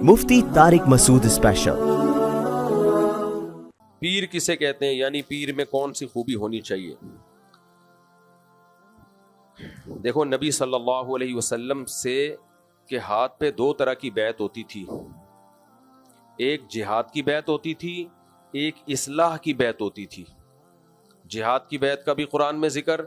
مفتی طارق مسعود special. پیر کسے کہتے ہیں، یعنی پیر میں کون سی خوبی ہونی چاہیے؟ دیکھو، نبی صلی اللہ علیہ وسلم سے کے ہاتھ پہ دو طرح کی بیعت ہوتی تھی، ایک جہاد کی بیعت ہوتی تھی، ایک اصلاح کی بیعت ہوتی تھی۔ جہاد کی بیعت کا بھی قرآن میں ذکر،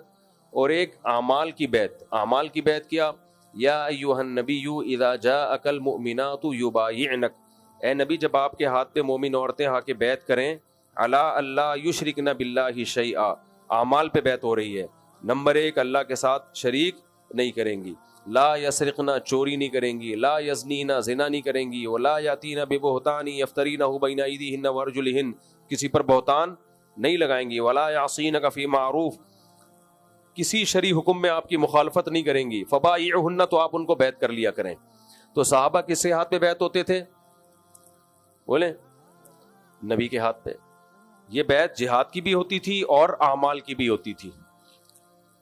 اور ایک اعمال کی بیعت۔ اعمال کی بیعت کیا؟ یا ایھا النبی اذا جاءک المؤمنات یبایعنک، اے نبی جب آپ کے ہاتھ پہ مومن عورتیں آ کے بیعت کریں، علی اللہ یشرکن باللہ شیئا، اعمال پہ بیعت ہو رہی ہے۔ نمبر ایک، اللہ کے ساتھ شریک نہیں کریں گی، لا یسرقنا، چوری نہیں کریں گی، لا یزنینا، زنا نہیں کریں گی، ولا یاتینا ببہتان یفترینہ بین ایدیہن وارجلہن، کسی پر بہتان نہیں لگائیں گی، ولا یعصینک فی معروف، کسی شرعی حکم میں آپ کی مخالفت نہیں کریں گی، فبایعہن، تو آپ ان کو بیعت کر لیا کریں۔ تو صحابہ کس کے ہاتھ پہ بیعت ہوتے تھے؟ بولیں، نبی کے ہاتھ پہ۔ یہ بیعت جہاد کی بھی ہوتی تھی اور اعمال کی بھی ہوتی تھی۔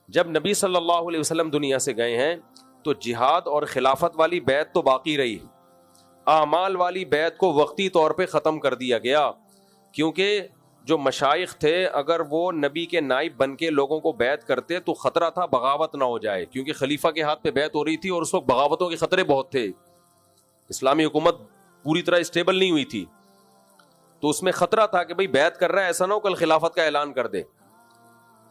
جب نبی صلی اللہ علیہ وسلم دنیا سے گئے ہیں تو جہاد اور خلافت والی بیعت تو باقی رہی، اعمال والی بیعت کو وقتی طور پہ ختم کر دیا گیا، کیونکہ جو مشائخ تھے اگر وہ نبی کے نائب بن کے لوگوں کو بیعت کرتے تو خطرہ تھا بغاوت نہ ہو جائے، کیونکہ خلیفہ کے ہاتھ پہ بیعت ہو رہی تھی اور اس وقت بغاوتوں کے خطرے بہت تھے، اسلامی حکومت پوری طرح اسٹیبل نہیں ہوئی تھی، تو اس میں خطرہ تھا کہ بھئی بیعت کر رہا ہے، ایسا نہ ہو کل خلافت کا اعلان کر دے۔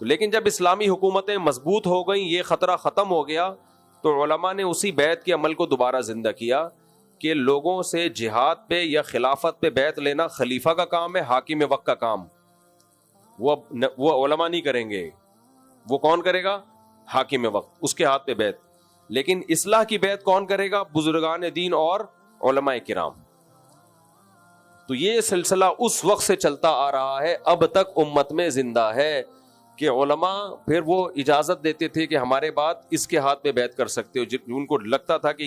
تو لیکن جب اسلامی حکومتیں مضبوط ہو گئیں، یہ خطرہ ختم ہو گیا، تو علماء نے اسی بیعت کے عمل کو دوبارہ زندہ کیا کہ لوگوں سے جہاد پہ یا خلافت پہ بیعت لینا خلیفہ کا کام ہے، حاکم وقت کا کام، وہ علماء نہیں کریں گے، وہ کون کرے گا؟ حاکم وقت، اس کے ہاتھ پہ بیعت۔ لیکن اصلاح کی بیعت کون کرے گا؟ بزرگان دین اور علماء کرام۔ تو یہ سلسلہ اس وقت سے چلتا آ رہا ہے، اب تک امت میں زندہ ہے کہ علماء پھر وہ اجازت دیتے تھے کہ ہمارے بعد اس کے ہاتھ پہ بیعت کر سکتے ہو، ان کو لگتا تھا کہ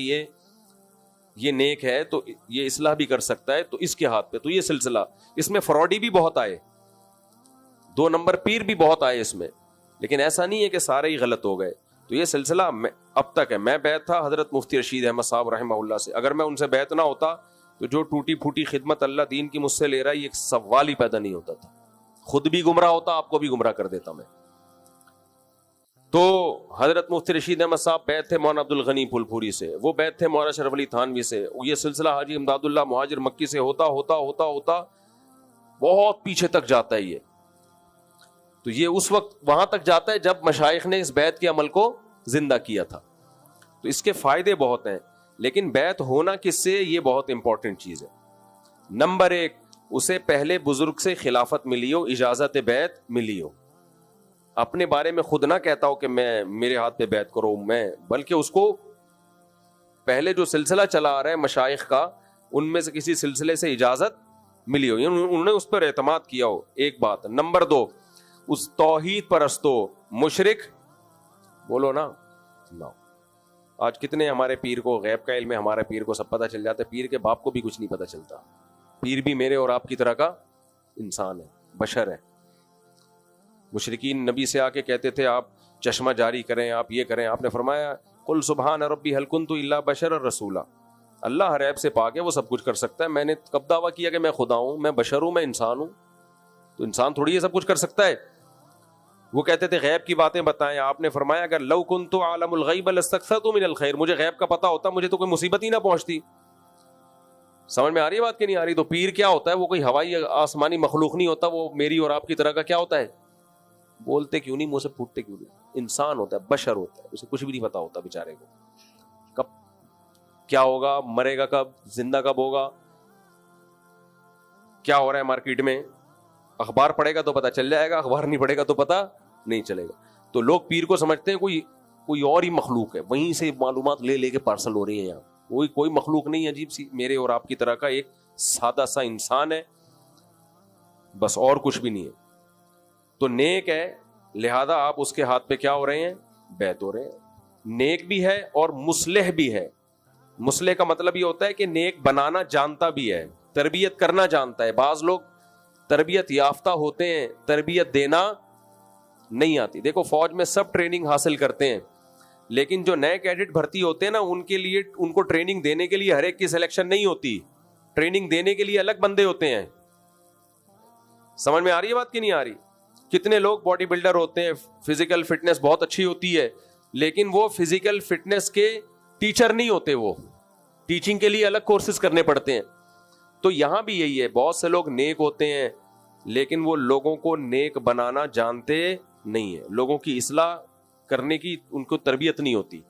یہ نیک ہے تو یہ اصلاح بھی کر سکتا ہے تو اس کے ہاتھ پہ۔ تو یہ سلسلہ، اس میں فراڈی بھی بہت آئے، دو نمبر پیر بھی بہت آئے اس میں، لیکن ایسا نہیں ہے کہ سارے ہی غلط ہو گئے۔ تو یہ سلسلہ اب تک ہے۔ میں بیعت تھا حضرت مفتی رشید احمد صاحب رحمہ اللہ سے، اگر میں ان سے بیعت نہ ہوتا تو جو ٹوٹی پھوٹی خدمت اللہ دین کی مجھ سے لے رہا ہے، یہ ایک سوال ہی پیدا نہیں ہوتا تھا، خود بھی گمراہ ہوتا، آپ کو بھی گمراہ کر دیتا میں۔ تو حضرت مفتی رشید احمد صاحب بیعت تھے مولانا عبد الغنی پھول پوری سے، وہ بیعت تھے مولانا شرف علی تھانوی سے، یہ سلسلہ حاجی امداد اللہ مہاجر مکی سے ہوتا ہوتا ہوتا ہوتا بہت پیچھے تک جاتا ہے یہ۔ تو یہ اس وقت وہاں تک جاتا ہے جب مشائخ نے اس بیعت کے عمل کو زندہ کیا تھا۔ تو اس کے فائدے بہت ہیں، لیکن بیعت ہونا کس سے، یہ بہت امپورٹنٹ چیز ہے۔ نمبر ایک، اسے پہلے بزرگ سے خلافت ملی ہو، اجازت بیعت ملی ہو، اپنے بارے میں خود نہ کہتا ہو کہ میرے ہاتھ پہ بیعت کرو، بلکہ اس کو پہلے جو سلسلہ چلا آ رہا ہے مشائخ کا، ان میں سے کسی سلسلے سے اجازت ملی ہو، یعنی انہوں نے اس پر اعتماد کیا ہو، ایک بات۔ نمبر دو، اس توحید پرستو مشرک بولو نا، آج کتنے ہمارے پیر کو غیب کا علم ہے، ہمارے پیر کو سب پتہ چل جاتا ہے، پیر کے باپ کو بھی کچھ نہیں پتہ چلتا۔ پیر بھی میرے اور آپ کی طرح کا انسان ہے، بشر ہے۔ مشرکین نبی سے آ کے کہتے تھے آپ چشمہ جاری کریں، آپ یہ کریں، آپ نے فرمایا قل سبحان ربی هل كنت الا بشرا رسولا، اللہ ہر عیب سے پاک ہے، وہ سب کچھ کر سکتا ہے، میں نے کب دعویٰ کیا کہ میں خدا ہوں؟ میں بشر ہوں، میں انسان ہوں، تو انسان تھوڑی یہ سب کچھ کر سکتا ہے۔ وہ کہتے تھے غیب کی باتیں بتائیں، آپ نے فرمایا اگر لو كنت اعلم الغیب لاستكثرت من الخیر، مجھے غیب کا پتہ ہوتا مجھے تو کوئی مصیبت ہی نہ پہنچتی۔ سمجھ میں آ رہی ہے بات کہ نہیں آ رہی؟ تو پیر کیا ہوتا ہے؟ وہ کوئی ہوائی آسمانی مخلوق نہیں ہوتا، وہ میری اور آپ کی طرح کا کیا ہوتا ہے؟ بولتے کیوں نہیں، منہ سے پھوٹتے کیوں نہیں؟ انسان ہوتا ہے، بشر ہوتا ہے، اسے کچھ بھی نہیں پتا ہوتا بیچارے کو، کب کیا ہوگا، مرے گا کب، زندہ کب ہوگا، کیا ہو رہا ہے مارکیٹ میں، اخبار پڑھے گا تو پتا چل جائے گا، اخبار نہیں پڑھے گا تو پتا نہیں چلے گا۔ تو لوگ پیر کو سمجھتے ہیں کوئی اور ہی مخلوق ہے، وہیں سے معلومات لے کے پارسل ہو رہی ہیں یہاں، کوئی مخلوق نہیں، عجیب سی میرے اور آپ کی طرح کا ایک سادہ سا انسان ہے، بس، اور کچھ بھی نہیں ہے۔ تو نیک ہے، لہذا آپ اس کے ہاتھ پہ کیا ہو رہے ہیں؟ بیعت ہو رہے ہیں۔ نیک بھی ہے اور مصلح بھی ہے۔ مصلح کا مطلب یہ ہوتا ہے کہ نیک بنانا جانتا بھی ہے، تربیت کرنا جانتا ہے۔ بعض لوگ تربیت یافتہ ہوتے ہیں، تربیت دینا نہیں آتی۔ دیکھو فوج میں سب ٹریننگ حاصل کرتے ہیں، لیکن جو نئے کیڈٹ بھرتی ہوتے ہیں نا, ان کے لیے, ان کو ٹریننگ دینے کے لیے ہر ایک کی سلیکشن نہیں ہوتی, ٹریننگ دینے کے لیے الگ بندے ہوتے ہیں. سمجھ میں آ رہی ہے بات کہ نہیں آ رہی؟ کتنے لوگ باڈی بلڈر ہوتے ہیں, فزیکل فٹنس بہت اچھی ہوتی ہے, لیکن وہ فزیکل فٹنس کے ٹیچر نہیں ہوتے, وہ ٹیچنگ کے لیے الگ کورسز کرنے پڑتے ہیں. تو یہاں بھی یہی ہے, بہت سے لوگ نیک ہوتے ہیں لیکن وہ لوگوں کو نیک بنانا جانتے نہیں ہیں, لوگوں کی اصلاح کرنے کی ان کو تربیت نہیں ہوتی.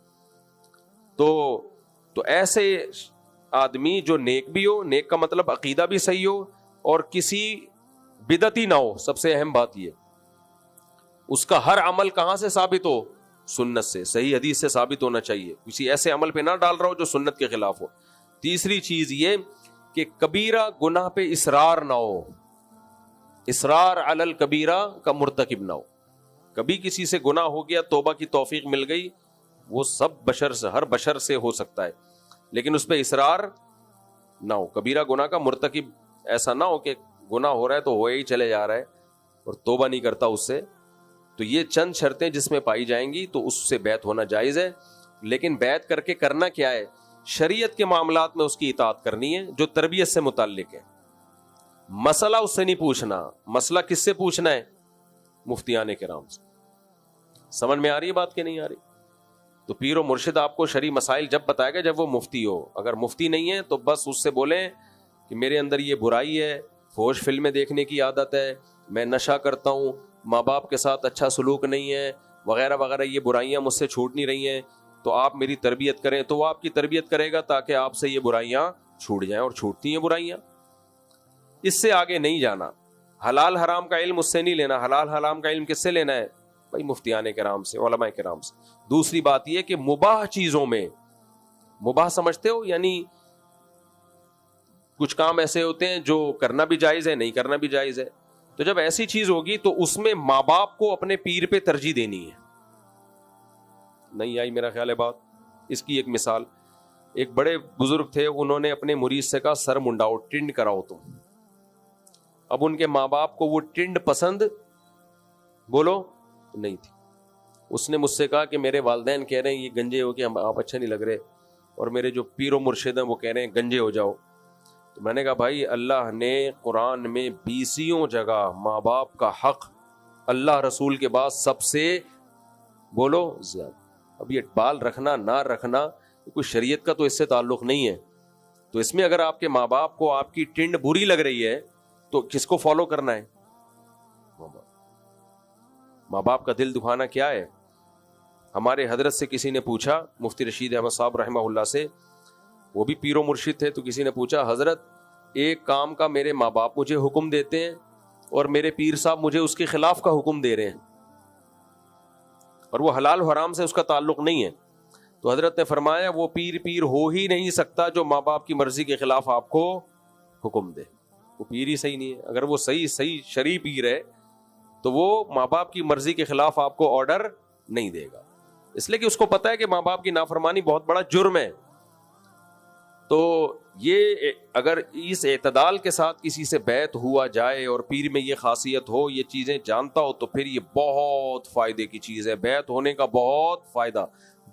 تو ایسے آدمی جو نیک بھی ہو, نیک کا مطلب عقیدہ بھی صحیح ہو اور کسی بدعتی نہ ہو, سب سے اہم بات یہ, اس کا ہر عمل کہاں سے ثابت ہو؟ سنت سے, صحیح حدیث سے ثابت ہونا چاہیے, کسی ایسے عمل پہ نہ ڈال رہا ہو جو سنت کے خلاف ہو. تیسری چیز یہ کہ کبیرہ گناہ پہ اصرار نہ ہو, اصرار علی الکبیرہ کا مرتکب نہ ہو. کبھی کسی سے گناہ ہو گیا, توبہ کی توفیق مل گئی, وہ سب بشر سے, ہر بشر سے ہو سکتا ہے, لیکن اس پہ اصرار نہ ہو. کبیرہ گناہ کا مرتکب ایسا نہ ہو کہ گناہ ہو رہا ہے تو ہوئے ہی چلے جا رہا ہے اور توبہ نہیں کرتا اس سے. تو یہ چند شرطیں جس میں پائی جائیں گی تو اس سے بیعت ہونا جائز ہے. لیکن بیعت کر کے کرنا کیا ہے؟ شریعت کے معاملات میں اس کی اطاعت کرنی ہے جو تربیت سے متعلق ہے. مسئلہ اس سے نہیں پوچھنا. مسئلہ کس سے پوچھنا ہے؟ مفتیان کرام سے. سمجھ میں آ رہی ہے بات کہ نہیں آ رہی؟ تو پیر و مرشد آپ کو شرعی مسائل جب بتائے گا جب وہ مفتی ہو. اگر مفتی نہیں ہے تو بس اس سے بولیں کہ میرے اندر یہ برائی ہے, فحش فلمیں دیکھنے کی عادت ہے, میں نشہ کرتا ہوں, ماں باپ کے ساتھ اچھا سلوک نہیں ہے, وغیرہ وغیرہ, یہ برائیاں مجھ سے چھوٹ نہیں رہی ہیں, تو آپ میری تربیت کریں. تو وہ آپ کی تربیت کرے گا تاکہ آپ سے یہ برائیاں چھوٹ جائیں, اور چھوٹتی ہیں برائیاں. اس سے آگے نہیں جانا. حلال حرام کا علم اس سے نہیں لینا. حلال حرام کا علم کس سے لینا ہے بھائی؟ مفتیان کرام سے, علماء کرام سے. دوسری بات یہ کہ مباح چیزوں میں, مباح سمجھتے ہو یعنی کچھ کام ایسے ہوتے ہیں جو کرنا بھی جائز ہے, نہیں کرنا بھی جائز ہے. تو جب ایسی چیز ہوگی تو اس میں ماں باپ کو اپنے پیر پہ ترجیح دینی ہے. نہیں آئی میرا خیال ہے بات؟ اس کی ایک مثال, ایک بڑے بزرگ تھے, انہوں نے اپنے مرید سے کہا سر منڈاؤ, ٹنڈ کراؤ تم. اب ان کے ماں باپ کو وہ ٹنڈ پسند بولو نہیں تھی. اس نے مجھ سے کہا کہ میرے والدین کہہ رہے ہیں یہ گنجے ہو کہ ہم آپ اچھے نہیں لگ رہے, اور میرے جو پیر و مرشد ہیں وہ کہہ رہے ہیں گنجے ہو جاؤ. تو میں نے کہا بھائی اللہ نے قرآن میں 20 جگہ ماں باپ کا حق اللہ رسول کے بعد سب سے بولو زیادہ. اب یہ بال رکھنا نہ رکھنا کوئی شریعت کا تو اس سے تعلق نہیں ہے. تو اس میں اگر آپ کے ماں باپ کو آپ کی ٹنڈ بری لگ رہی ہے تو کس کو فالو کرنا ہے؟ ماں باپ کا دل دکھانا کیا ہے؟ ہمارے حضرت سے کسی نے پوچھا, مفتی رشید احمد صاحب رحمہ اللہ سے, وہ بھی پیر و مرشد تھے, تو کسی نے پوچھا حضرت ایک کام کا میرے ماں باپ مجھے حکم دیتے ہیں اور میرے پیر صاحب مجھے اس کے خلاف کا حکم دے رہے ہیں, اور وہ حلال حرام سے اس کا تعلق نہیں ہے. تو حضرت نے فرمایا وہ پیر ہو ہی نہیں سکتا جو ماں باپ کی مرضی کے خلاف آپ کو حکم دے. وہ پیر ہی صحیح نہیں ہے. اگر وہ صحیح شرعی پیر ہے تو وہ ماں باپ کی مرضی کے خلاف آپ کو آرڈر نہیں دے گا, اس لیے کہ اس کو پتا ہے کہ ماں باپ کی نافرمانی بہت بڑا جرم ہے. تو یہ اگر اس اعتدال کے ساتھ کسی سے بیعت ہوا جائے اور پیر میں یہ خاصیت ہو, یہ چیزیں جانتا ہو, تو پھر یہ بہت فائدے کی چیز ہے. بیعت ہونے کا بہت فائدہ.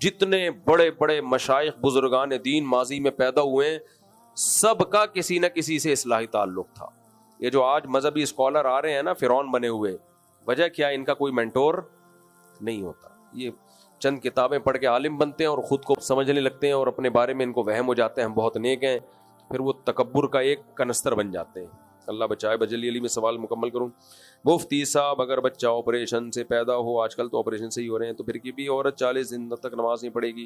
جتنے بڑے بڑے مشائخ بزرگان دین ماضی میں پیدا ہوئے ہیں, سب کا کسی نہ کسی سے اصلاحی تعلق تھا. یہ جو آج مذہبی اسکالر آ رہے ہیں نا فرعون بنے ہوئے, وجہ کیا؟ ان کا کوئی مینٹور نہیں ہوتا. یہ چند کتابیں پڑھ کے عالم بنتے ہیں اور خود کو سمجھنے لگتے ہیں اور اپنے بارے میں ان کو وہم ہو جاتے ہیں ہم بہت نیک ہیں, پھر وہ تکبر کا ایک کنستر بن جاتے ہیں. اللہ بچائے. بجلی علی میں سوال مکمل کروں. مفتی صاحب اگر بچہ آپریشن سے پیدا ہو, آج کل تو آپریشن سے ہی ہو رہے ہیں, تو پھر کی بھی عورت 40 دن تک نماز نہیں پڑھے گی؟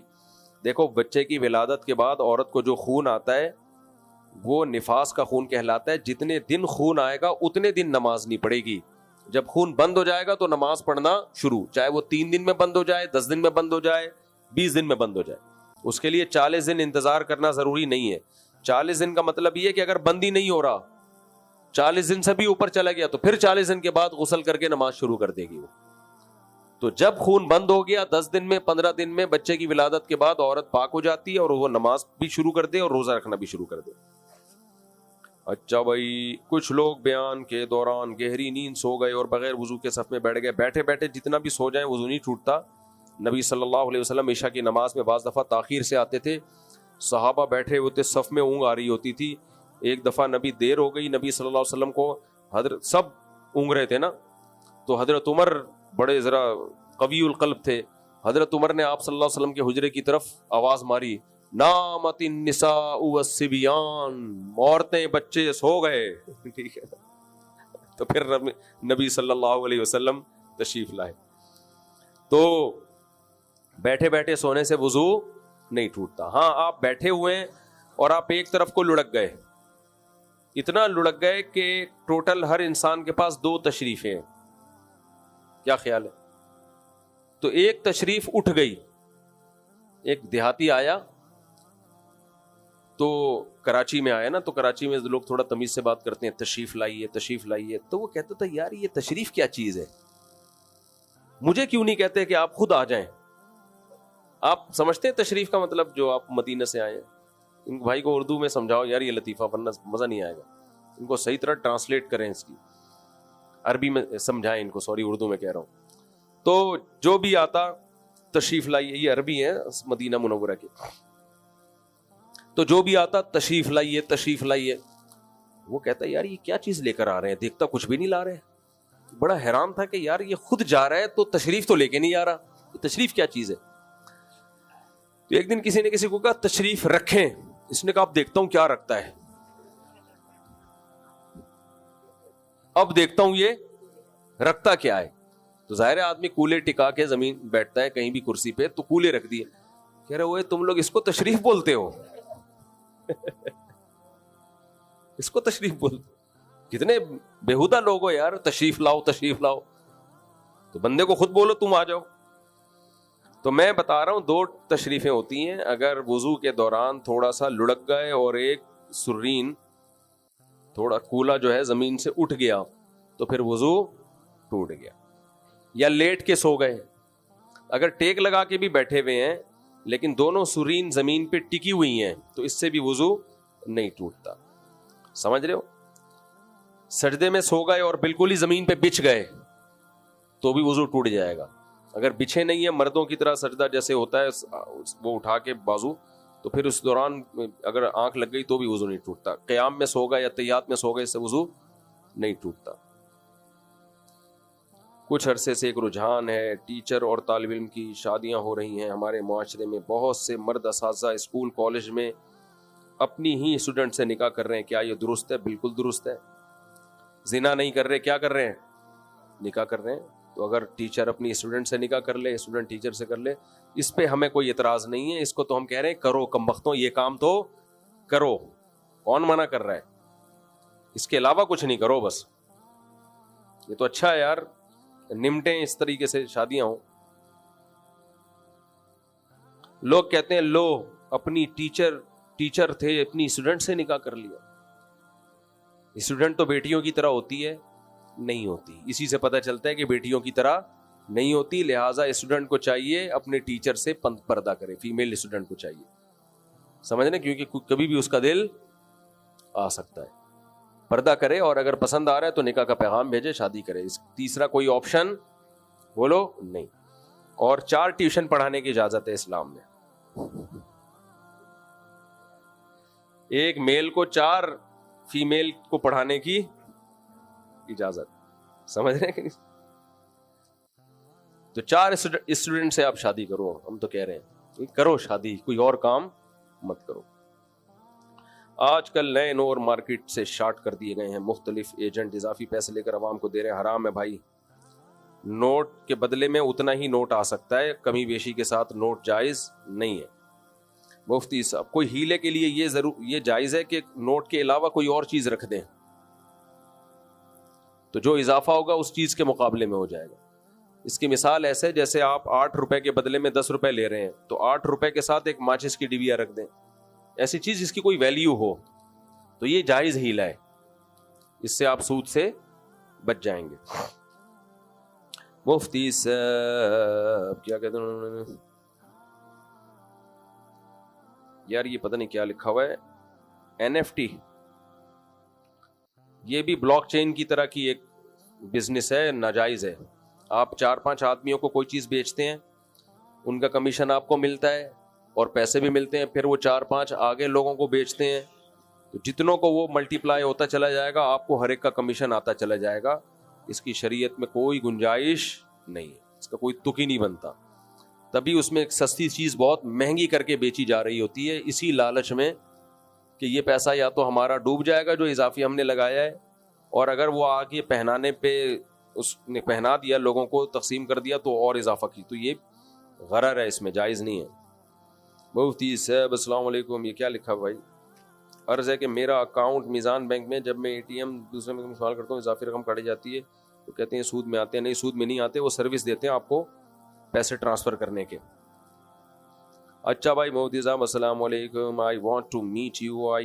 دیکھو بچے کی ولادت کے بعد عورت کو جو خون آتا ہے وہ نفاس کا خون کہلاتا ہے. جتنے دن خون آئے گا اتنے دن نماز نہیں پڑھے گی. جب خون بند ہو جائے گا تو نماز پڑھنا شروع, چاہے وہ 3 دن میں بند ہو جائے, 10 دن میں بند ہو جائے, 20 دن میں بند ہو جائے. اس کے لیے 40 دن انتظار کرنا ضروری نہیں ہے. 40 دن کا مطلب یہ ہے کہ اگر بند ہی نہیں ہو رہا, 40 دن سے بھی اوپر چلا گیا, تو پھر 40 دن کے بعد غسل کر کے نماز شروع کر دے گی وہ. تو جب خون بند ہو گیا 10 دن میں 15 دن میں بچے کی ولادت کے بعد عورت پاک ہو جاتی ہے اور وہ نماز بھی شروع کر دے اور روزہ رکھنا بھی شروع کر دے. اچھا بھائی, کچھ لوگ بیان کے دوران گہری نیند سو گئے اور بغیر وضو کے صف میں بیٹھ گئے. بیٹھے بیٹھے جتنا بھی سو جائیں وضو نہیں ٹوٹتا, نبی صلی اللہ علیہ وسلم عشاء کی نماز میں بعض دفعہ تاخیر سے آتے تھے, صحابہ بیٹھے ہوتے, صف میں اونگ آ رہی ہوتی تھی. ایک دفعہ نبی دیر ہو گئی, نبی صلی اللہ علیہ وسلم کو حضرت سب اونگ رہے تھے نا, تو حضرت عمر بڑے ذرا قوی القلب تھے, حضرت عمر نے آپ صلی اللہ علیہ وسلم کے حجرے کی طرف آواز ماری, نامت النساء والصبیان, عورتیں بچے سو گئے. ٹھیک ہے, تو پھر نبی صلی اللہ علیہ وسلم تشریف لائے. تو بیٹھے بیٹھے سونے سے وضو نہیں ٹوٹتا. ہاں آپ بیٹھے ہوئے ہیں اور آپ ایک طرف کو لڑک گئے, اتنا لڑک گئے کہ ٹوٹل ہر انسان کے پاس 2 تشریفیں ہیں, کیا خیال ہے؟ تو ایک تشریف اٹھ گئی, ایک دیہاتی آیا, تو کراچی میں آیا نا, تو کراچی میں لوگ تھوڑا تمیز سے بات کرتے ہیں, تشریف لائیے تشریف لائیے. تو وہ کہتا تھا یار یہ تشریف کیا چیز ہے, مجھے کیوں نہیں کہتے کہ آپ خود آ جائیں. آپ سمجھتے ہیں تشریف کا مطلب, جو آپ مدینہ سے آئے ہیں, ان بھائی کو اردو میں سمجھاؤ یار, یہ لطیفہ ورنہ مزہ نہیں آئے گا. ان کو صحیح طرح ٹرانسلیٹ کریں, اس کی عربی میں سمجھائیں ان کو, سوری اردو میں کہہ رہا ہوں. تو جو بھی آتا تشریف لائیے, یہ عربی ہے مدینہ منورہ کی, تو جو بھی آتا تشریف لائیے تشریف لائیے. وہ کہتا ہے یار یہ کیا چیز لے کر آ رہے ہیں, دیکھتا کچھ بھی نہیں لا رہے. بڑا حیران تھا کہ یار یہ خود جا رہا ہے تو تشریف تو لے کے نہیں آ رہا, تشریف کیا چیز ہے. تو ایک دن کسی نے کسی کو کہا تشریف رکھیں, اس نے کہا اب دیکھتا ہوں کیا رکھتا ہے, اب دیکھتا ہوں یہ رکھتا کیا ہے. تو ظاہر آدمی کولے ٹکا کے زمین بیٹھتا ہے کہیں بھی کرسی پہ, تو کولے رکھ دیے. کہہ رہے وہ تم لوگ اس کو تشریف بولتے ہو, اس کو تشریف بولتے, کتنے بےہودہ لوگ ہو یار, تشریف لاؤ تشریف لاؤ. تو بندے کو خود بولو تم آ جاؤ. تو میں بتا رہا ہوں 2 تشریفیں ہوتی ہیں, اگر وضو کے دوران تھوڑا سا لڑک گئے اور ایک سرین تھوڑا کولا جو ہے زمین سے اٹھ گیا تو پھر وضو ٹوٹ گیا. یا لیٹ کے سو گئے, اگر ٹیک لگا کے بھی بیٹھے ہوئے ہیں لیکن دونوں سرین زمین پہ ٹکی ہوئی ہیں تو اس سے بھی وضو نہیں ٹوٹتا. سمجھ رہے ہو؟ سجدے میں سو گئے اور بالکل ہی زمین پہ بچھ گئے تو بھی وضو ٹوٹ جائے گا. اگر بچھے نہیں ہیں مردوں کی طرح سجدہ جیسے ہوتا ہے وہ اٹھا کے بازو, تو پھر اس دوران اگر آنکھ لگ گئی تو بھی وضو نہیں ٹوٹتا. قیام میں سو گئے یا تحیات میں سو گئے, اس سے وضو نہیں ٹوٹتا. کچھ عرصے سے ایک رجحان ہے, ٹیچر اور طالب علم کی شادیاں ہو رہی ہیں. ہمارے معاشرے میں بہت سے مرد اساتذہ اسکول کالج میں اپنی ہی اسٹوڈنٹ سے نکاح کر رہے ہیں. کیا یہ درست ہے؟ بالکل درست ہے. زنا نہیں کر رہے, کیا کر رہے ہیں؟ نکاح کر رہے ہیں. تو اگر ٹیچر اپنی اسٹوڈنٹ سے نکاح کر لے, اسٹوڈنٹ ٹیچر سے کر لے, اس پہ ہمیں کوئی اعتراض نہیں ہے. اس کو تو ہم کہہ رہے ہیں کرو کمبختوں, یہ کام تو کرو. کون منع کر رہا ہے؟ اس کے علاوہ کچھ نہیں کرو بس. یہ تو اچھا ہے یار, نمٹیں اس طریقے سے شادیاں ہوں. لوگ کہتے ہیں لو اپنی ٹیچر تھے اپنی اسٹوڈنٹ سے نکاح کر لیا. اسٹوڈنٹ تو بیٹیوں کی طرح ہوتی ہے, نہیں ہوتی. اسی سے پتہ چلتا ہے کہ بیٹیوں کی طرح نہیں ہوتی. لہٰذا اسٹوڈنٹ کو چاہیے اپنے ٹیچر سے پردہ کرے, فیمیل اسٹوڈنٹ کو چاہیے, سمجھنے, کیونکہ کبھی بھی اس کا دل آ سکتا ہے. پردہ کرے اور اگر پسند آ رہا ہے تو نکاح کا پیغام بھیجے, شادی کرے. تیسرا کوئی آپشن بولو نہیں. اور 4 ٹیوشن پڑھانے کی اجازت ہے اسلام میں. ایک میل کو 4 فیمیل کو پڑھانے کی اجازت, سمجھ رہے ہیں؟ تو 4 اسٹوڈنٹ سے آپ شادی کرو. ہم تو کہہ رہے ہیں کرو شادی, کوئی اور کام مت کرو. آج کل نئے نور مارکیٹ سے شارٹ کر دیے گئے ہیں, مختلف ایجنٹ اضافی پیسے لے کر عوام کو دے رہے ہیں. حرام ہے بھائی. نوٹ کے بدلے میں اتنا ہی نوٹ آ سکتا ہے, کمی بیشی کے ساتھ نوٹ جائز نہیں ہے. مفتی صاحب کوئی ہیلے کے لیے یہ جائز ہے کہ نوٹ کے علاوہ کوئی اور چیز رکھ دیں, تو جو اضافہ ہوگا اس چیز کے مقابلے میں ہو جائے گا. اس کی مثال ایسے جیسے آپ 8 روپے کے بدلے میں 10 روپے لے رہے ہیں, تو 8 روپے کے ساتھ ایک ماچس کی ڈبیا رکھ دیں. ایسی چیز جس کی کوئی ویلیو ہو, تو یہ جائز ہیلا ہے, اس سے آپ سود سے بچ جائیں گے. مفتی صاحب کیا کہتے ہیں یار, یہ پتہ نہیں کیا لکھا ہوا ہے, NFT. یہ بھی بلاک چین کی طرح کی ایک بزنس ہے, ناجائز ہے. آپ 4-5 آدمیوں کو کوئی چیز بیچتے ہیں, ان کا کمیشن آپ کو ملتا ہے اور پیسے بھی ملتے ہیں, پھر وہ 4-5 آگے لوگوں کو بیچتے ہیں, تو جتنوں کو وہ ملٹیپلائی ہوتا چلا جائے گا, آپ کو ہر ایک کا کمیشن آتا چلا جائے گا. اس کی شریعت میں کوئی گنجائش نہیں ہے, اس کا کوئی تک ہی نہیں بنتا. تبھی اس میں ایک سستی چیز بہت مہنگی کر کے بیچی جا رہی ہوتی ہے, اسی لالچ میں کہ یہ پیسہ یا تو ہمارا ڈوب جائے گا جو اضافی ہم نے لگایا ہے, اور اگر وہ آگے پہنانے پہ اس نے پہنا دیا, لوگوں کو تقسیم کر دیا تو اور اضافہ کی, تو یہ غرر ہے, اس میں جائز نہیں ہے. مفتی صاحب السلام علیکم, یہ کیا لکھا بھائی؟ عرض ہے کہ میرا اکاؤنٹ میزان بینک میں, جب میں اے ٹی ایم دوسرے میں استعمال کرتا ہوں اضافی رقم کاٹی جاتی ہے, تو کہتے ہیں سود میں آتے ہیں. نہیں, سود میں نہیں آتے, وہ سروس دیتے ہیں آپ کو پیسے ٹرانسفر کرنے کے. اچھا بھائی مفتی صاحب السلام علیکم, I want to meet you. I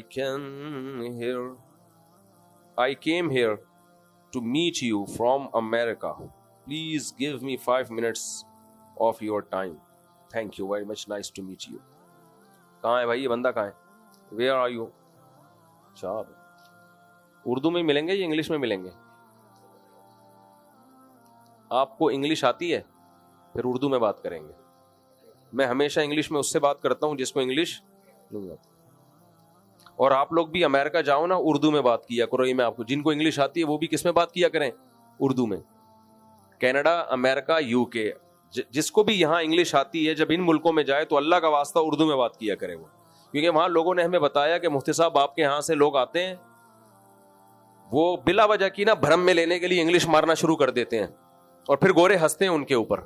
came here to meet you from America. Please give me 5 minutes of your time. Thank you very much. Nice to meet you. کہاں ہے بھائی یہ بندہ, کہاں ہے؟ Where are you? اچھا, اردو میں ملیں گے یا انگلش میں ملیں گے؟ آپ کو انگلش آتی ہے, پھر اردو میں بات کریں گے. میں ہمیشہ انگلش میں اس سے بات کرتا ہوں جس کو انگلش نہیں آتی, اور آپ لوگ بھی امریکہ جاؤ نا, اردو میں بات کیا کرو. یہ میں آپ کو, جن کو انگلش آتی ہے وہ بھی کس میں بات کیا کریں؟ اردو میں. کینیڈا, امریکہ, یو کے, جس کو بھی یہاں انگلش آتی ہے, جب ان ملکوں میں جائے تو اللہ کا واسطہ اردو میں بات کیا کرے وہ, کیونکہ وہاں لوگوں نے ہمیں بتایا کہ مفتی صاحب آپ کے یہاں سے لوگ آتے ہیں, وہ بلا وجہ کی نا بھرم میں لینے کے لیے انگلش مارنا شروع کر دیتے ہیں, اور پھر گورے ہنستے ہیں ان کے اوپر.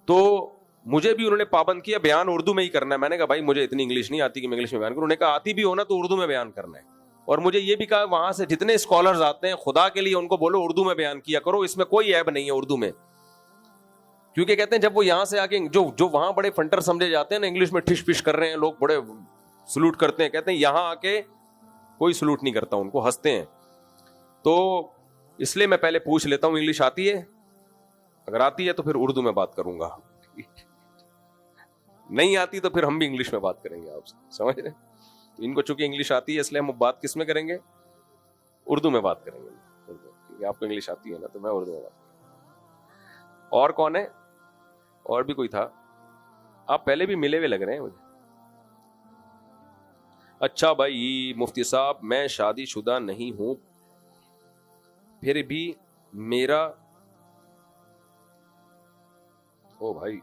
تو مجھے بھی انہوں نے پابند کیا بیان اردو میں ہی کرنا ہے. میں نے کہا بھائی مجھے اتنی انگلش نہیں آتی کہ میں انگلش میں بیان کروں. انہوں نے کہا آتی بھی ہونا تو اردو میں بیان کرنا ہے. اور مجھے یہ بھی کہا وہاں سے جتنے اسکالرز آتے ہیں, خدا کے لیے ان کو بولو اردو میں بیان کیا کرو, اس میں کوئی عیب نہیں ہے اردو میں. کیونکہ کہتے ہیں جب وہ یہاں سے آ کے جو وہاں بڑے فنٹر سمجھے جاتے ہیں نا, انگلش میں ٹھش پش کر رہے ہیں لوگ, بڑے سلوٹ کرتے ہیں, کہتے ہیں یہاں آ کے کوئی سلوٹ نہیں کرتا, ان کو ہنستے ہیں. تو اس لیے میں پہلے پوچھ لیتا ہوں انگلش آتی ہے, اگر آتی ہے تو پھر اردو میں بات کروں گا, نہیں آتی تو پھر ہم بھی انگلش میں بات کریں گے آپ سے, سمجھ رہے ہیں؟ ان کو چونکہ انگلش آتی ہے اس لیے ہم بات کس میں کریں گے؟ اردو میں بات کریں گے, کیونکہ آپ کو انگلش آتی ہے نا, تو میں اردو میں بات کروں گا. اور کون ہے؟ اور بھی کوئی تھا؟ آپ پہلے بھی ملے ہوئے لگ رہے ہیں مجھے. اچھا بھائی مفتی صاحب, میں شادی شدہ نہیں ہوں, پھر بھی میرا, او بھائی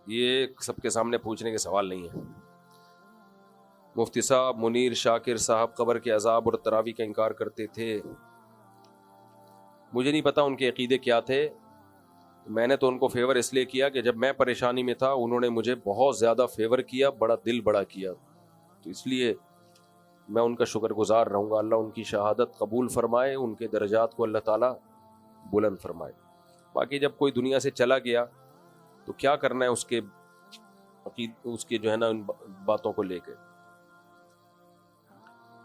یہ سب کے سامنے پوچھنے کے سوال نہیں ہے. مفتی صاحب منیر شاکر صاحب قبر کے عذاب اور تراویح کا انکار کرتے تھے. مجھے نہیں پتا ان کے عقیدے کیا تھے, میں نے تو ان کو فیور اس لیے کیا کہ جب میں پریشانی میں تھا انہوں نے مجھے بہت زیادہ فیور کیا, بڑا دل بڑا کیا, تو اس لیے میں ان کا شکر گزار رہوں گا. اللہ ان کی شہادت قبول فرمائے, ان کے درجات کو اللہ تعالیٰ بلند فرمائے. باقی جب کوئی دنیا سے چلا گیا تو کیا کرنا ہے اس کے جو ہے نا ان باتوں کو لے کے.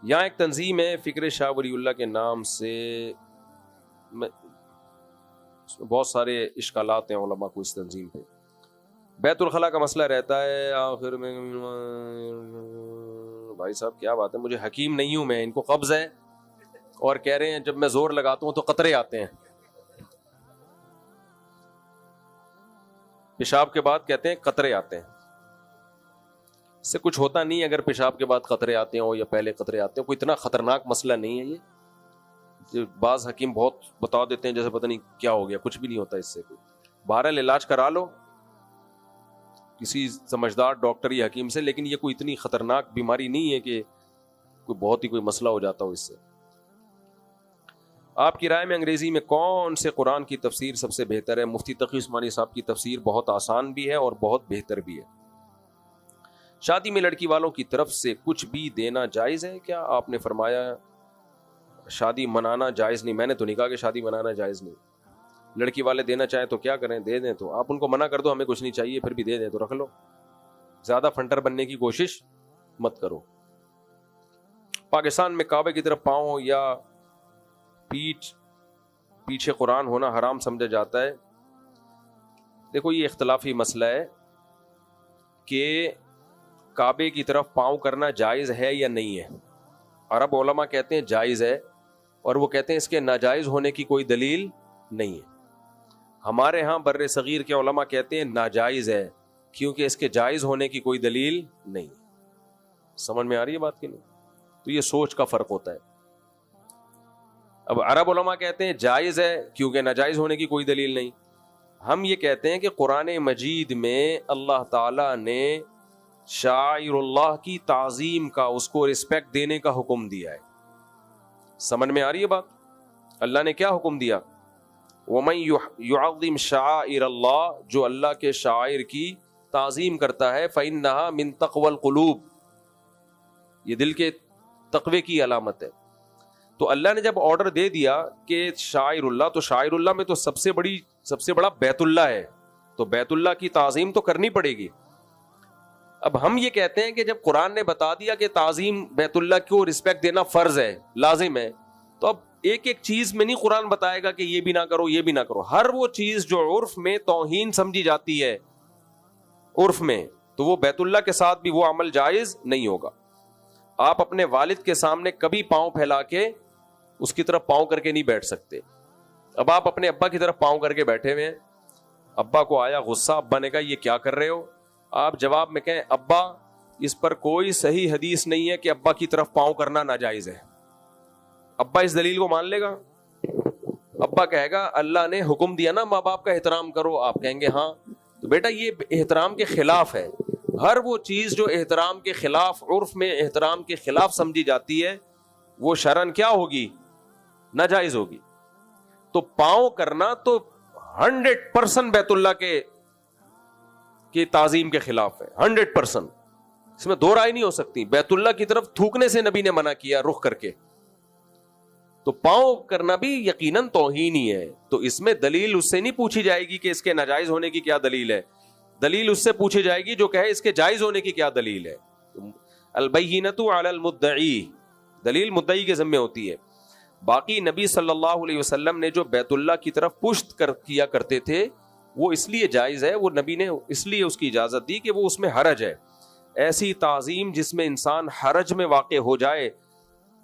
یہاں ایک تنظیم ہے فکر شاہ ولی اللہ کے نام سے, اس میں بہت سارے اشکالات ہیں علماء کو اس تنظیم پہ. بیت الخلاء کا مسئلہ رہتا ہے آخر میں. بھائی صاحب کیا بات ہے, مجھے حکیم نہیں ہوں میں, ان کو قبض ہے اور کہہ رہے ہیں جب میں زور لگاتا ہوں تو قطرے آتے ہیں. پیشاب کے بعد کہتے ہیں قطرے آتے ہیں, اس سے کچھ ہوتا نہیں اگر پیشاب کے بعد قطرے آتے ہوں یا پہلے قطرے آتے ہوں, کوئی اتنا خطرناک مسئلہ نہیں ہے یہ. بعض حکیم بہت بتا دیتے ہیں جیسے پتہ نہیں کیا ہو گیا, کچھ بھی نہیں ہوتا اس سے. بہرحال علاج کرا لو کسی سمجھدار ڈاکٹر یا حکیم سے, لیکن یہ کوئی اتنی خطرناک بیماری نہیں ہے کہ کوئی بہت ہی کوئی مسئلہ ہو جاتا ہو اس سے. آپ کی رائے میں انگریزی میں کون سے قرآن کی تفسیر سب سے بہتر ہے؟ مفتی تقی عثمانی صاحب کی تفسیر بہت آسان بھی ہے اور بہت بہتر بھی ہے. شادی میں لڑکی والوں کی طرف سے کچھ بھی دینا جائز ہے کیا؟ آپ نے فرمایا شادی منانا جائز نہیں. میں نے تو نہیں کہا کہ شادی منانا جائز نہیں. لڑکی والے دینا چاہیں تو کیا کریں, دے دیں. تو آپ ان کو منع کر دو ہمیں کچھ نہیں چاہیے, پھر بھی دے دیں تو رکھ لو. زیادہ فنٹر بننے کی کوشش مت کرو. پاکستان میں کعبے کی طرف پاؤں یا پیچھے قرآن ہونا حرام سمجھا جاتا ہے. دیکھو یہ اختلافی مسئلہ ہے کہ کعبے کی طرف پاؤں کرنا جائز ہے یا نہیں ہے. عرب علماء کہتے ہیں جائز ہے, اور وہ کہتے ہیں اس کے ناجائز ہونے کی کوئی دلیل نہیں ہے. ہمارے ہاں بر صغیر کے علماء کہتے ہیں ناجائز ہے کیونکہ اس کے جائز ہونے کی کوئی دلیل نہیں. سمجھ میں آ رہی ہے بات کی نہیں؟ تو یہ سوچ کا فرق ہوتا ہے. اب عرب علماء کہتے ہیں جائز ہے کیونکہ ناجائز ہونے کی کوئی دلیل نہیں. ہم یہ کہتے ہیں کہ قرآن مجید میں اللہ تعالیٰ نے شاعر اللہ کی تعظیم کا، اس کو رسپیکٹ دینے کا حکم دیا ہے. سمجھ میں آ رہی ہے بات؟ اللہ نے کیا حکم دیا؟ وَمَن يُعَظِّمْ شَعَائِرَ اللَّهِ، جو اللہ کے شاعر کی تعظیم کرتا ہے فَإِنَّهَا مِن تَقْوَى الْقُلُوبِ، یہ دل کے تقوی کی علامت ہے. تو اللہ نے جب آرڈر دے دیا کہ شاعر اللہ، تو شاعر اللہ میں تو سب سے بڑا بیت اللہ ہے، تو بیت اللہ کی تعظیم تو کرنی پڑے گی. اب ہم یہ کہتے ہیں کہ جب قرآن نے بتا دیا کہ تعظیم بیت اللہ کو رسپیکٹ دینا فرض ہے، لازم ہے، تو اب ایک ایک چیز میں نہیں قرآن بتائے گا کہ یہ بھی نہ کرو یہ بھی نہ کرو. ہر وہ چیز جو عرف میں توہین سمجھی جاتی ہے عرف میں، تو وہ بیت اللہ کے ساتھ بھی وہ عمل جائز نہیں ہوگا. آپ اپنے والد کے سامنے کبھی پاؤں پھیلا کے اس کی طرف پاؤں کر کے نہیں بیٹھ سکتے. اب آپ اپنے ابا کی طرف پاؤں کر کے بیٹھے ہوئے ہیں، ابا کو آیا غصہ، ابا نے کہا یہ کیا کر رہے ہو؟ آپ جواب میں کہیں ابا اس پر کوئی صحیح حدیث نہیں ہے کہ ابا کی طرف پاؤں کرنا ناجائز ہے. ابا اس دلیل کو مان لے گا؟ ابا کہے گا اللہ نے حکم دیا نا ماں باپ کا احترام کرو، آپ کہیں گے ہاں. تو بیٹا یہ احترام کے خلاف ہے. ہر وہ چیز جو احترام کے خلاف، عرف میں احترام کے خلاف سمجھی جاتی ہے، وہ شرعن کیا ہوگی؟ ناجائز ہوگی. تو پاؤں کرنا تو 100% بیت اللہ کے تعظیم کے خلاف ہے. 100%، اس میں دو رائے نہیں ہو سکتی. بیت اللہ کی طرف تھوکنے سے نبی نے منع کیا رخ کر کے، تو پاؤں کرنا بھی یقیناً توہین ہی ہے. تو اس میں دلیل اس سے نہیں پوچھی جائے گی کہ اس کے ناجائز ہونے کی کیا دلیل ہے، دلیل اس سے پوچھی جائے گی جو کہے اس کے جائز ہونے کی کیا دلیل ہے. البینۃ علی المدعی، دلیل مدعی کے ذمہ ہوتی ہے. باقی نبی صلی اللہ علیہ وسلم نے جو بیت اللہ کی طرف پشت کیا کرتے تھے وہ اس لیے جائز ہے، وہ نبی نے اس لیے اس کی اجازت دی کہ وہ اس میں حرج ہے. ایسی تعظیم جس میں انسان حرج میں واقع ہو جائے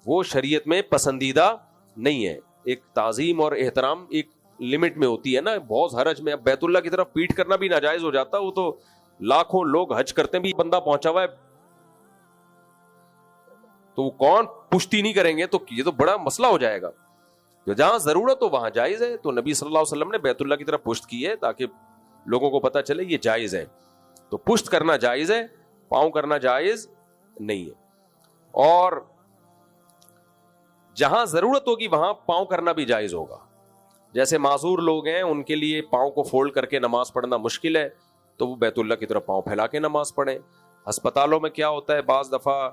وہ شریعت میں پسندیدہ نہیں ہے. ایک تعظیم اور احترام ایک لمٹ میں ہوتی ہے نا. بہت حرج میں، اب بیت اللہ کی طرف پیٹ کرنا بھی ناجائز ہو جاتا. وہ تو لاکھوں لوگ حج کرتے ہیں، بھی بندہ پہنچا ہوا ہے تو وہ کون پشتی نہیں کریں گے؟ تو یہ تو بڑا مسئلہ ہو جائے گا. جہاں ضرورت ہو وہاں جائز ہے. تو نبی صلی اللہ علیہ وسلم نے بیت اللہ کی طرف پشت کی ہے تاکہ لوگوں کو پتہ چلے یہ جائز ہے. تو پشت کرنا جائز ہے، پاؤں کرنا جائز نہیں ہے. اور جہاں ضرورت ہوگی وہاں پاؤں کرنا بھی جائز ہوگا. جیسے معذور لوگ ہیں، ان کے لیے پاؤں کو فولڈ کر کے نماز پڑھنا مشکل ہے، تو وہ بیت اللہ کی طرف پاؤں پھیلا کے نماز پڑھیں. ہسپتالوں میں کیا ہوتا ہے، بعض دفعہ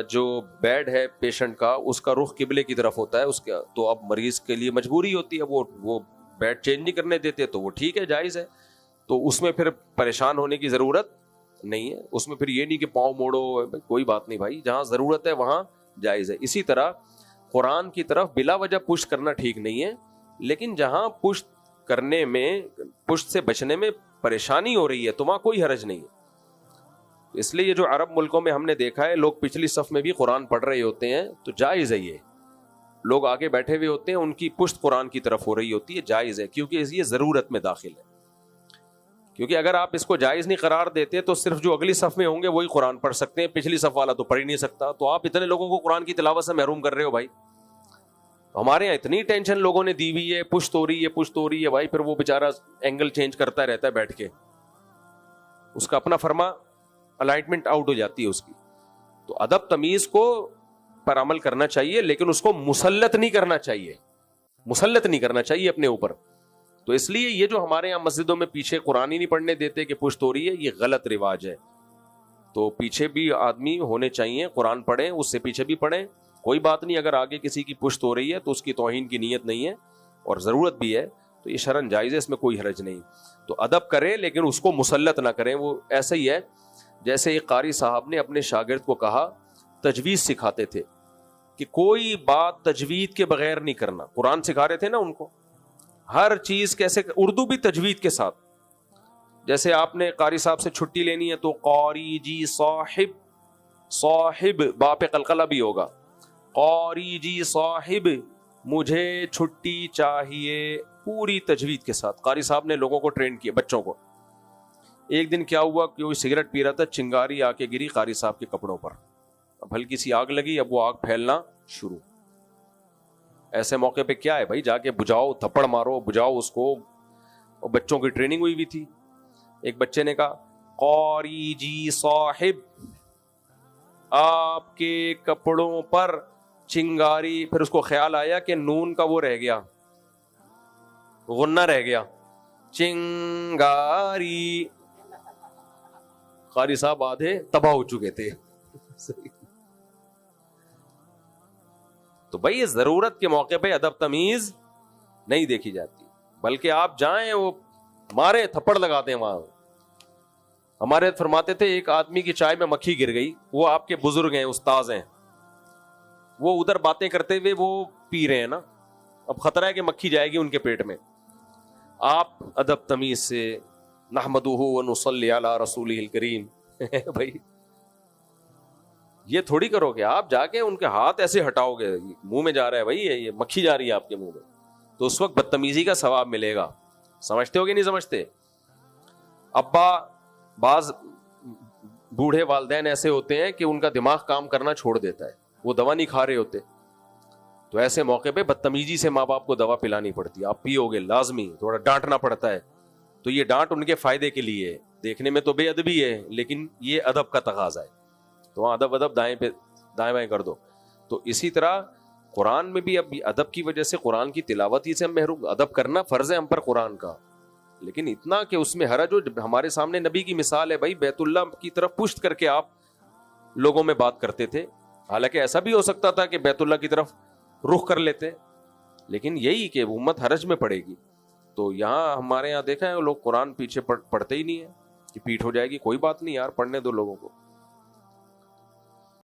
جو بیڈ ہے پیشنٹ کا اس کا رخ قبلے کی طرف ہوتا ہے، اس کا تو اب مریض کے لیے مجبوری ہوتی ہے، وہ بیڈ چینج نہیں کرنے دیتے، تو وہ ٹھیک ہے، جائز ہے. تو اس میں پھر پریشان ہونے کی ضرورت نہیں ہے. اس میں پھر یہ نہیں کہ پاؤں موڑو، کوئی بات نہیں بھائی، جہاں ضرورت ہے وہاں جائز ہے. اسی طرح قرآن کی طرف بلا وجہ پشت کرنا ٹھیک نہیں ہے، لیکن جہاں پشت کرنے میں، پشت سے بچنے میں پریشانی ہو رہی ہے تو وہاں کوئی حرج نہیں ہے. اس لیے یہ جو عرب ملکوں میں ہم نے دیکھا ہے، لوگ پچھلی صف میں بھی قرآن پڑھ رہے ہوتے ہیں تو جائز ہے. یہ لوگ آگے بیٹھے ہوئے ہوتے ہیں، ان کی پشت قرآن کی طرف ہو رہی ہوتی ہے، جائز ہے، کیونکہ یہ ضرورت میں داخل ہے. کیونکہ اگر آپ اس کو جائز نہیں قرار دیتے تو صرف جو اگلی صف میں ہوں گے وہی قرآن پڑھ سکتے ہیں، پچھلی صف والا تو پڑھ ہی نہیں سکتا. تو آپ اتنے لوگوں کو قرآن کی تلاوت سے محروم کر رہے ہو بھائی. ہمارے یہاں اتنی ٹینشن لوگوں نے دی ہوئی ہے، پشت ہو رہی ہے بھائی. پھر وہ بیچارہ اینگل چینج کرتا رہتا ہے بیٹھ کے، اس کا اپنا فرما الائنمنٹ آؤٹ ہو جاتی ہے اس کی. تو ادب تمیز کو پر عمل کرنا چاہیے، لیکن اس کو مسلط نہیں کرنا چاہیے اپنے اوپر. تو اس لیے یہ جو ہمارے یہاں مسجدوں میں پیچھے قرآن ہی نہیں پڑھنے دیتے کہ پشت ہو رہی ہے، یہ غلط رواج ہے. تو پیچھے بھی آدمی ہونے چاہیے، قرآن پڑھیں، اس سے پیچھے بھی پڑھیں، کوئی بات نہیں. اگر آگے کسی کی پشت ہو رہی ہے تو اس کی توہین کی نیت نہیں ہے اور ضرورت بھی ہے تو یہ شرعن جائز ہے، اس میں کوئی حرج نہیں. تو ادب کریں لیکن اس کو مسلط نہ کریں. وہ ایسے ہی ہے جیسے ایک قاری صاحب نے اپنے شاگرد کو کہا، تجوید سکھاتے تھے کہ کوئی بات تجوید کے بغیر نہیں کرنا. قرآن سکھا رہے تھے نا ان کو، ہر چیز کیسے، اردو بھی تجوید کے ساتھ. جیسے آپ نے قاری صاحب سے چھٹی لینی ہے تو قاری جی صاحب با پہ قلقلہ بھی ہوگا، قاری جی صاحب مجھے چھٹی چاہیے، پوری تجوید کے ساتھ قاری صاحب نے لوگوں کو ٹرین کیا، بچوں کو. ایک دن کیا ہوا کہ وہ سگریٹ پی رہا تھا، چنگاری آ کے گری قاری صاحب کے کپڑوں پر، اب ہلکی سی آگ لگی، اب وہ آگ پھیلنا شروع. ایسے موقع پہ کیا ہے بھائی، جا کے بجھاؤ، تھپڑ مارو، بجھاؤ اس کو. اور بچوں کی ٹریننگ ہوئی بھی تھی. ایک بچے نے کہا قاری جی صاحب آپ کے کپڑوں پر چنگاری، پھر اس کو خیال آیا کہ نون کا وہ رہ گیا، غنہ رہ گیا، چنگاری. قاری صاحب آدھے تباہ ہو چکے تھے. تو بھائی ضرورت کے موقع پہ ادب تمیز نہیں دیکھی جاتی، بلکہ آپ جائیں وہ مارے تھپڑ لگاتے ہیں وہاں. ہمارے فرماتے تھے ایک آدمی کی چائے میں مکھی گر گئی، وہ آپ کے بزرگ ہیں، استاذ ہیں، وہ ادھر باتیں کرتے ہوئے وہ پی رہے ہیں نا، اب خطرہ ہے کہ مکھی جائے گی ان کے پیٹ میں. آپ ادب تمیز سے نحمدہ ونصلی علی رسولہ الکریم بھائی یہ تھوڑی کرو گے، آپ جا کے ان کے ہاتھ ایسے ہٹاؤ گے، منہ میں جا رہا ہے بھائی یہ مکھی جا رہی ہے آپ کے منہ میں، تو اس وقت بدتمیزی کا ثواب ملے گا. سمجھتے ہو کہ نہیں سمجھتے؟ ابا بعض بوڑھے والدین ایسے ہوتے ہیں کہ ان کا دماغ کام کرنا چھوڑ دیتا ہے، وہ دوا نہیں کھا رہے ہوتے، تو ایسے موقع پہ بدتمیزی سے ماں باپ کو دوا پلانی پڑتی ہے. آپ پیو گے لازمی، تھوڑا ڈانٹنا پڑتا ہے، تو یہ ڈانٹ ان کے فائدے کے لیے ہے. دیکھنے میں تو بے ادبی ہے لیکن یہ ادب کا تقاضا ہے، تو وہاں ادب دائیں بائیں کر دو. تو اسی طرح قرآن میں بھی اب ادب کی وجہ سے قرآن کی تلاوت ہی سے ہم محروم. ادب کرنا فرض ہے ہم پر قرآن کا، لیکن اتنا کہ اس میں حرج ہو. ہمارے سامنے نبی کی مثال ہے بھائی، بیت اللہ کی طرف پشت کر کے آپ لوگوں میں بات کرتے تھے. حالانکہ ایسا بھی ہو سکتا تھا کہ بیت اللہ کی طرف رخ کر لیتے، لیکن یہی کہ امت حرج میں پڑے گی. تو یہاں ہمارے یہاں دیکھا ہے لوگ قرآن پیچھے پڑھتے ہی نہیں ہے کہ پیٹھ ہو جائے گی. کوئی بات نہیں یار، پڑھنے دو لوگوں کو.